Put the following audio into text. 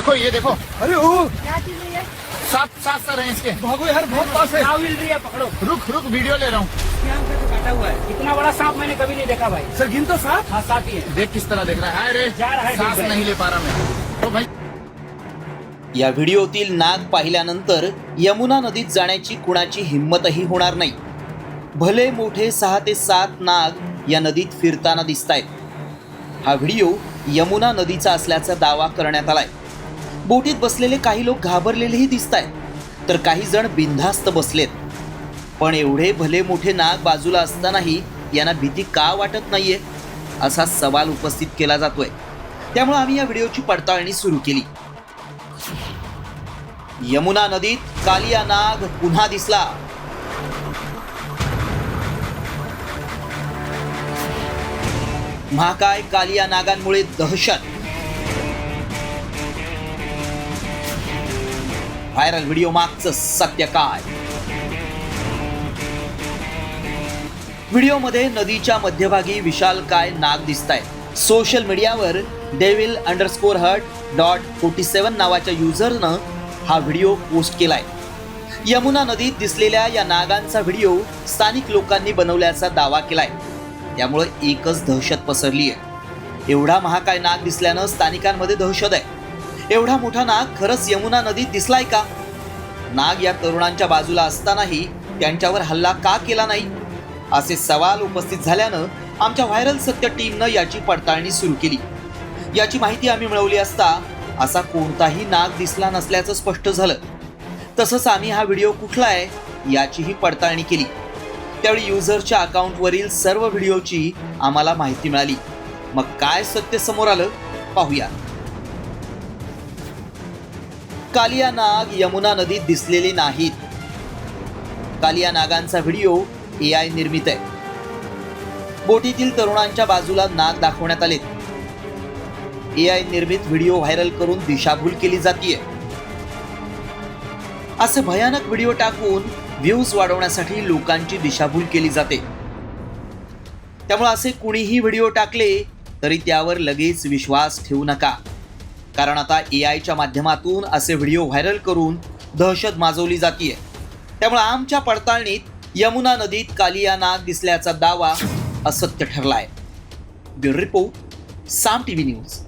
देखो ये देखो, अरे ओ क्या चीज है ये? सात सात सर हैं इसके। भागो यार, बहुत पास है। सांप मिल रही है, पकड़ो। रुक रुक, वीडियो ले रहा हूँ। यहाँ पे तो काटा हुआ है। इतना बड़ा सांप मैंने कभी नहीं देखा भाई। सर गिन तो साफ। हाँ, सांप ही है। देख किस तरह देख रहा है। अरे जा रहा है, सांस देख रहा है। नहीं ले पा रहा मैं तो भाई। या व्हिडिओतील नाग पाहिल्यानंतर यमुना नदीत जाण्याची कुणाची हिंमतही होणार नाही. भले मोठे 6 ते 7 नाग या नदीत फिरताना दिसतायत. हा व्हिडिओ यमुना नदीचा असल्याचा दावा करण्यात आलाय. बोटीत बसलेले काही लोक घाबरलेलेही दिसतायत, तर काही जण बिनधास्त बसलेत. पण एवढे भले मोठे नाग बाजूला असतानाही यांना भीती का वाटत नाहीये, असा सवाल उपस्थित केला जातोय. त्यामुळे आम्ही या व्हिडिओची पडताळणी सुरू केली. यमुना नदीत कालिया नाग पुन्हा दिसला. महाकाय कालिया नागांमुळे दहशत. व्हायरल व्हिडिओ मागचं सत्य काय? व्हिडिओमध्ये नदीच्या मध्यभागी विशालकाय नाग दिसताय. सोशल मीडियावर devil_hut.47 नावाच्या युजरनं हा व्हिडिओ पोस्ट केलाय. यमुना नदीत दिसलेल्या या नागांचा व्हिडिओ स्थानिक लोकांनी बनवल्याचा दावा केलाय. त्यामुळे एकच दहशत पसरली आहे. एवढा महाकाय नाग दिसल्यानं स्थानिकांमध्ये दहशत आहे. एवढा मोठा नाग खरंच यमुना नदीत दिसलाय का? नाग या तरुणांच्या बाजूला असतानाही त्यांच्यावर हल्ला का केला नाही, असे सवाल उपस्थित झाल्यानं आमच्या व्हायरल सत्य टीमनं याची पडताळणी सुरू केली. याची माहिती आम्ही मिळवली असता असा कोणताही नाग दिसला नसल्याचं स्पष्ट झालं. तसंच आम्ही हा व्हिडिओ कुठला आहे याचीही पडताळणी केली. त्यावेळी युजरच्या अकाउंटवरील सर्व व्हिडिओची आम्हाला माहिती मिळाली. मग काय सत्य समोर आलं पाहूया. कालिया नाग यमुना नदीत दिसलेले नाहीत. कालिया नागांचा व्हिडिओ AI निर्मित आहे. बोटीतील तरुणांच्या बाजूला नाग दाखवण्यात आलेत. AI निर्मित व्हिडिओ व्हायरल करून दिशाभूल केली जातीये. असे भयानक व्हिडिओ टाकून व्ह्यूज वाढवण्यासाठी लोकांची दिशाभूल केली जाते. त्यामुळे असे कुणीही व्हिडिओ टाकले तरी त्यावर लगेच विश्वास ठेवू नका. कारण आता AIच्या माध्यमातून असे व्हिडिओ व्हायरल करून दहशत माजवली जातीये. त्यामुळे आमच्या पडताळणीत यमुना नदीत कालिया नाग दिसल्याचा दावा असत्य ठरलाय. ब्युरो रिपोर्ट, साम TV न्यूज.